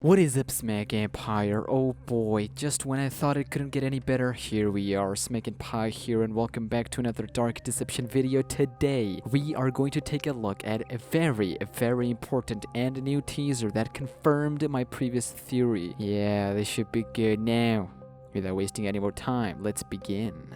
What is up, SmackNPie? Oh boy, just when I thought it couldn't get any better, here we are, SmackNPie here, and welcome back to another Dark Deception video. Today, we are going to take a look at a very important and new teaser that confirmed my previous theory. Yeah, this should be good now. Without wasting any more time, let's begin.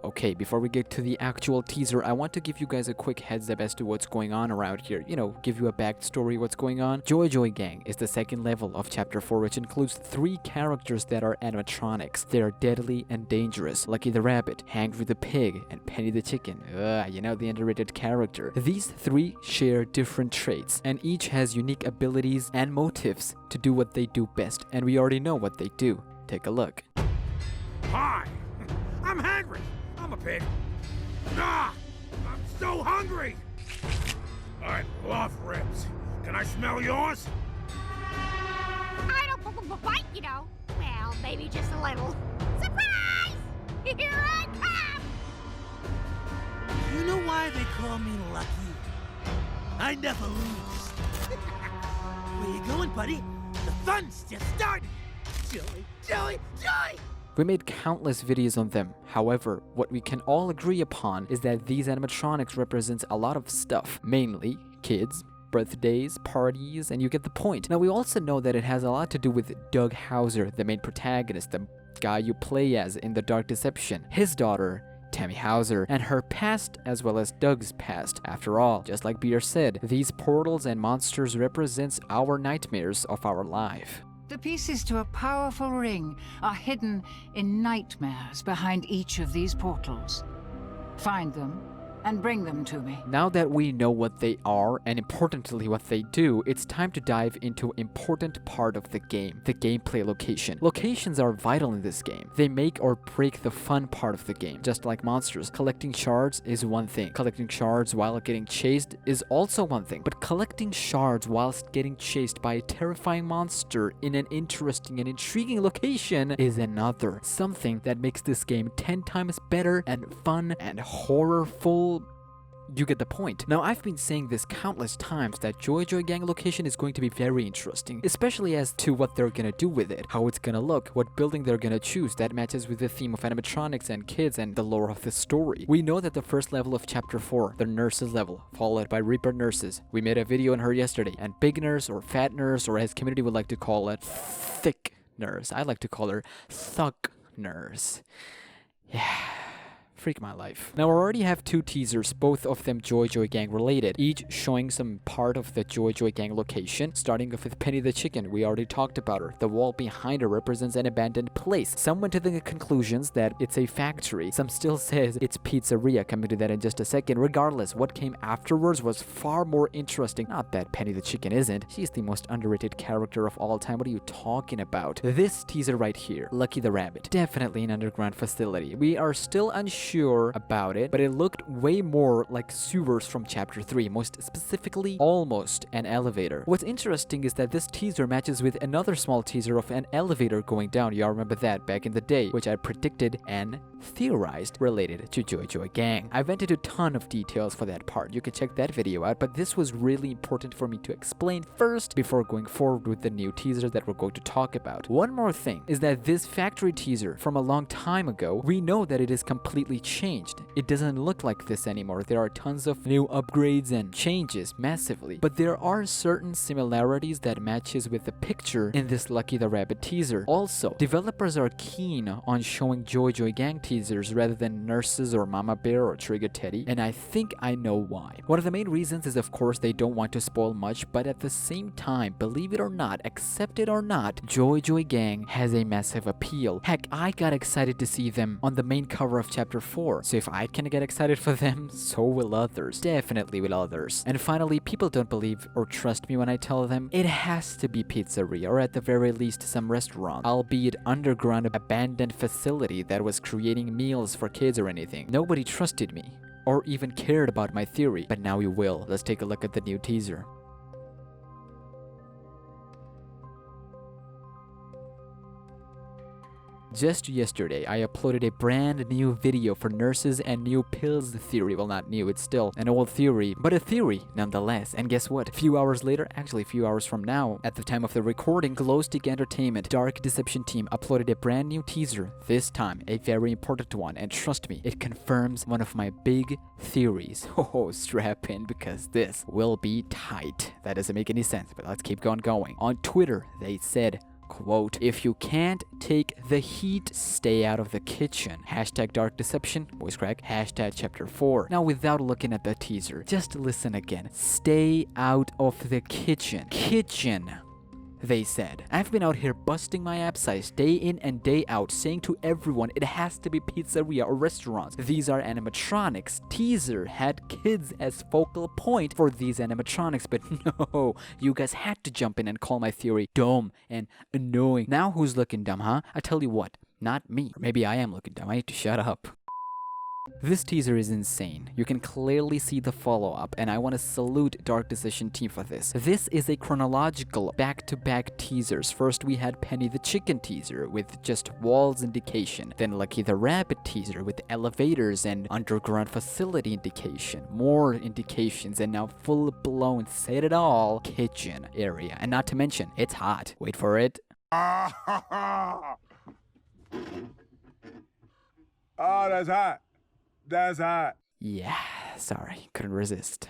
Okay, before we get to the actual teaser, I want to give you guys a quick heads up as to what's going on around here. You know, give you a backstory what's going on. Joy Gang is the second level of Chapter 4, which includes 3 characters that are animatronics. They are deadly and dangerous. Lucky the Rabbit, Hangry the Pig, and Penny the Chicken. You know, the underrated character. These 3 share different traits, and each has unique abilities and motives to do what they do best, and we already know what they do. Take a look. Hi! I'm hungry! I'm a pig. Ah! I'm so hungry! I love ribs. Can I smell yours? I don't bite, you know. Well, maybe just a little. Surprise! Here I come! You know why they call me Lucky? I never lose. Where you going, buddy? The fun's just starting. Joey! We made countless videos on them. However, what we can all agree upon is that these animatronics represent a lot of stuff, mainly kids, birthdays, parties, and you get the point. Now, we also know that it has a lot to do with Doug Hauser, the main protagonist, the guy you play as in the Dark Deception, his daughter, Tammy Hauser, and her past as well as Doug's past. After all, just like Beer said, these portals and monsters represent our nightmares of our life. The pieces to a powerful ring are hidden in nightmares behind each of these portals. Find them and bring them to me. Now that we know what they are, and importantly what they do, it's time to dive into an important part of the game, the gameplay location. Locations are vital in this game. They make or break the fun part of the game. Just like monsters, collecting shards is one thing. Collecting shards while getting chased is also one thing. But collecting shards whilst getting chased by a terrifying monster in an interesting and intriguing location is another. Something that makes this game 10 times better and fun and horrorful. You get the point. Now, I've been saying this countless times that Joy Gang location is going to be very interesting, especially as to what they're gonna do with it, how it's gonna look, what building they're gonna choose that matches with the theme of animatronics and kids and the lore of the story. We know that the first level of Chapter 4, the nurses level, followed by Reaper nurses. We made a video on her yesterday, and big nurse or fat nurse, or as community would like to call it, thick nurse. I like to call her thug nurse. Yeah. Freak my life. Now, I already have 2 teasers, both of them Joy Gang related, each showing some part of the Joy Gang location. Starting off with Penny the Chicken, we already talked about her. The wall behind her represents an abandoned place. Some went to the conclusions that it's a factory. Some still says it's pizzeria. Coming to that in just a second. Regardless, what came afterwards was far more interesting. Not that Penny the Chicken isn't. She's the most underrated character of all time. What are you talking about? This teaser right here, Lucky the Rabbit, definitely an underground facility. We are still unsure about it, but it looked way more like sewers from Chapter 3, most specifically almost an elevator. What's interesting is that this teaser matches with another small teaser of an elevator going down. Y'all remember that back in the day, which I predicted and theorized related to Joy Gang. I went into a ton of details for that part. You can check that video out, but this was really important for me to explain first before going forward with the new teaser that we're going to talk about. One more thing is that this factory teaser from a long time ago, we know that it is completely changed. It doesn't look like this anymore. There are tons of new upgrades and changes massively, but there are certain similarities that matches with the picture in this Lucky the Rabbit teaser. Also, developers are keen on showing Joy Gang teasers rather than nurses or Mama Bear or Trigger Teddy, and I think I know why. One of the main reasons is, of course, they don't want to spoil much, but at the same time, believe it or not, accept it or not, Joy Gang has a massive appeal. Heck, I got excited to see them on the main cover of Chapter 4, so if I can get excited for them, so will others. Definitely will others. And finally, people don't believe or trust me when I tell them it has to be pizzeria, or at the very least some restaurant, albeit underground abandoned facility that was creating meals for kids or anything. Nobody trusted me, or even cared about my theory, but now you will. Let's take a look at the new teaser. Just yesterday, I uploaded a brand new video for nurses and new pills theory. Well, not new, it's still an old theory, but a theory nonetheless. And guess what? A few hours later, actually a few hours from now, at the time of the recording, Glowstick Entertainment Dark Deception team uploaded a brand new teaser, this time a very important one, and trust me, it confirms one of my big theories. Oh, strap in because this will be tight. That doesn't make any sense, but let's keep on going. On Twitter, they said, quote, "If you can't take the heat, stay out of the kitchen. Hashtag Dark Deception, voice crack, hashtag Ch4. Now, without looking at the teaser, just listen again. Stay out of the kitchen. Kitchen. They said. I've been out here busting my absides day in and day out, saying to everyone it has to be pizzeria or restaurants. These are animatronics. Teaser had kids as focal point for these animatronics, but no, you guys had to jump in and call my theory dumb and annoying. Now who's looking dumb, huh? I tell you what, not me. Or maybe I am looking dumb. I need to shut up. This teaser is insane. You can clearly see the follow-up, and I want to salute Dark Decision team for this. This is a chronological back-to-back teasers. First we had Penny the Chicken teaser with just walls indication, then Lucky the Rabbit teaser with elevators and underground facility indication, more indications, and now full-blown, said it all, kitchen area. And not to mention, it's hot. Wait for it. Oh, that's hot. That's hot. Yeah, sorry, couldn't resist.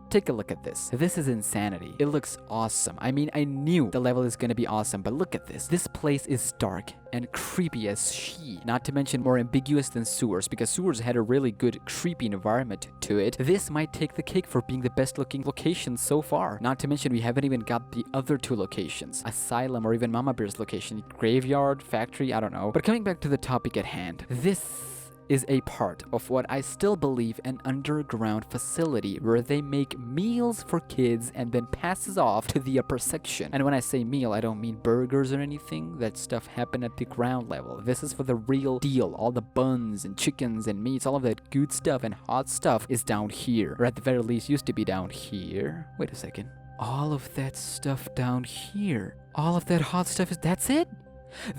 Take a look at this. This is insanity. It looks awesome. I mean, I knew the level is gonna be awesome, but look at this. This place is dark and creepy as shit. Not to mention more ambiguous than sewers, because sewers had a really good creepy environment to it. This might take the cake for being the best looking location so far. Not to mention we haven't even got the other two locations. Asylum or even Mama Bear's location. Graveyard, factory, I don't know. But coming back to the topic at hand. This is a part of what I still believe an underground facility where they make meals for kids and then passes off to the upper section. And when I say meal, I don't mean burgers or anything. That stuff happened at the ground level. This is for the real deal. All the buns and chickens and meats, all of that good stuff and hot stuff is down here. Or at the very least used to be down here. Wait a second. All of that stuff down here. All of that hot stuff that's it?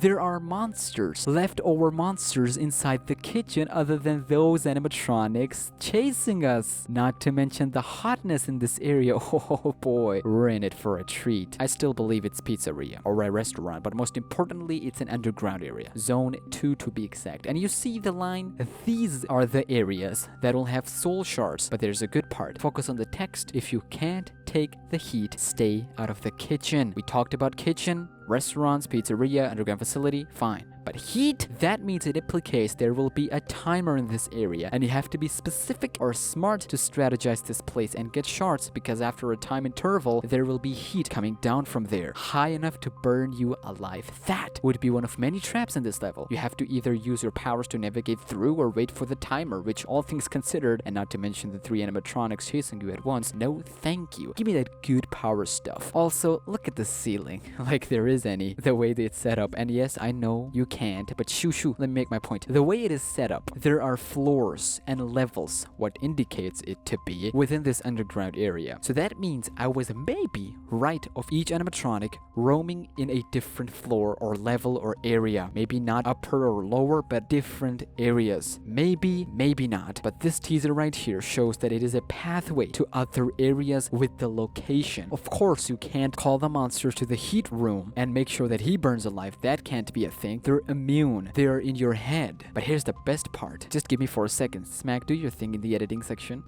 There are monsters, leftover monsters inside the kitchen other than those animatronics chasing us. Not to mention the hotness in this area. Oh boy, we're in it for a treat. I still believe it's pizzeria or a restaurant, but most importantly, it's an underground area. Zone 2 to be exact. And you see the line? These are the areas that will have soul shards. But there's a good part. Focus on the text. If you can't take the heat, stay out of the kitchen. We talked about kitchen, restaurants, pizzeria, underground facility, fine. But heat, that means it implicates there will be a timer in this area, and you have to be specific or smart to strategize this place and get shards, because after a time interval, there will be heat coming down from there, high enough to burn you alive. That would be one of many traps in this level. You have to either use your powers to navigate through or wait for the timer, which all things considered, and not to mention the 3 animatronics chasing you at once, no thank you. Give me that good power stuff. Also, look at the ceiling, like there is any, the way that it's set up. And yes, I know you can't, but shoo, let me make my point. The way it is set up, there are floors and levels, what indicates it to be, within this underground area. So that means I was maybe right of each animatronic roaming in a different floor or level or area. Maybe not upper or lower, but different areas. Maybe, maybe not. But this teaser right here shows that it is a pathway to other areas with the location. Of course, you can't call the monster to the heat room and make sure that he burns alive. That can't be a thing. They're immune. They're in your head. But here's the best part. Just give me 4 seconds. Smack, do your thing in the editing section.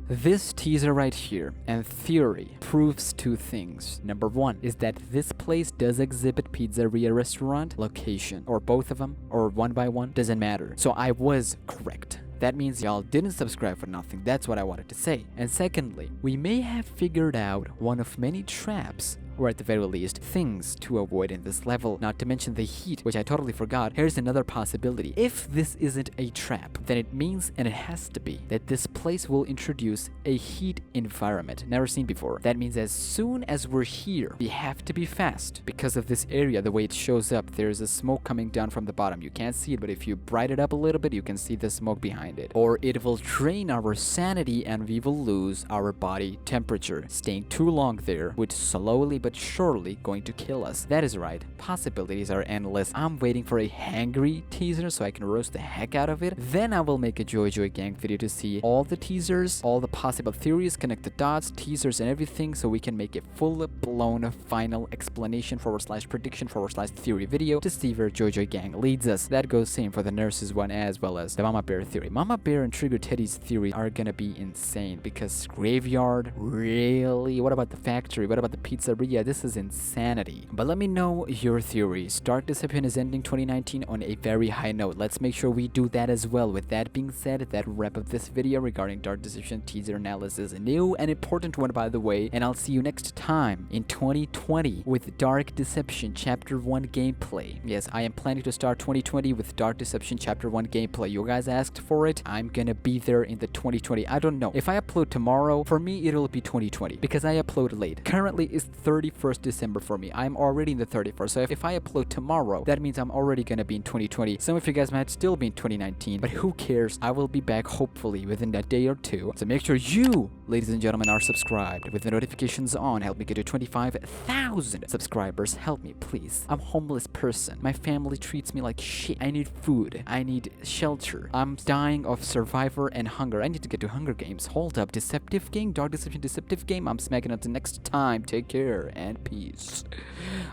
This teaser right here and theory proves 2 things. Number 1 is that this place does exhibit pizzeria restaurant location, or both of them, or one by one, doesn't matter. So I was correct. That means y'all didn't subscribe for nothing. That's what I wanted to say. And secondly, we may have figured out one of many traps or at the very least, things to avoid in this level, not to mention the heat, which I totally forgot. Here's another possibility. If this isn't a trap, then it means, and it has to be, that this place will introduce a heat environment never seen before. That means as soon as we're here, we have to be fast. Because of this area, the way it shows up, there's a smoke coming down from the bottom. You can't see it, but if you brighten it up a little bit, you can see the smoke behind it. Or it will drain our sanity and we will lose our body temperature. Staying too long there would slowly but surely going to kill us. That is right. Possibilities are endless. I'm waiting for a hangry teaser so I can roast the heck out of it. Then I will make a Joy Gang video to see all the teasers, all the possible theories, connect the dots, teasers and everything, so we can make a full-blown final explanation / prediction / theory video to see where Joy Gang leads us. That goes same for the nurses one as well as the Mama Bear theory. Mama Bear and Trigger Teddy's theory are gonna be insane because graveyard, really? What about the factory? What about the pizzeria? This is insanity. But let me know your theories. Dark Deception is ending 2019 on a very high note. Let's make sure we do that as well. With that being said, that wrap up this video regarding Dark Deception teaser analysis. A new and important one, by the way, and I'll see you next time in 2020 with Dark Deception Chapter 1 gameplay. Yes, I am planning to start 2020 with Dark Deception Chapter 1 gameplay. You guys asked for it. I'm gonna be there in the 2020. I don't know. If I upload tomorrow, for me it'll be 2020 because I upload late. Currently it's 31st December for me. I'm already in the 31st. So if I upload tomorrow, that means I'm already gonna be in 2020. Some of you guys might still be in 2019, but who cares? I will be back hopefully within a day or two. So make sure you, ladies and gentlemen, are subscribed with the notifications on. Help me get to 25,000 subscribers. Help me, please. I'm a homeless person. My family treats me like shit. I need food. I need shelter. I'm dying of survivor and hunger. I need to get to Hunger Games. Hold up. Deceptive Game? Dark Deception Deceptive Game? I'm smacking until next time. Take care and peace.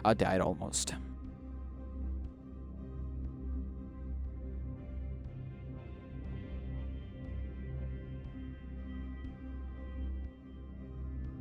I died almost.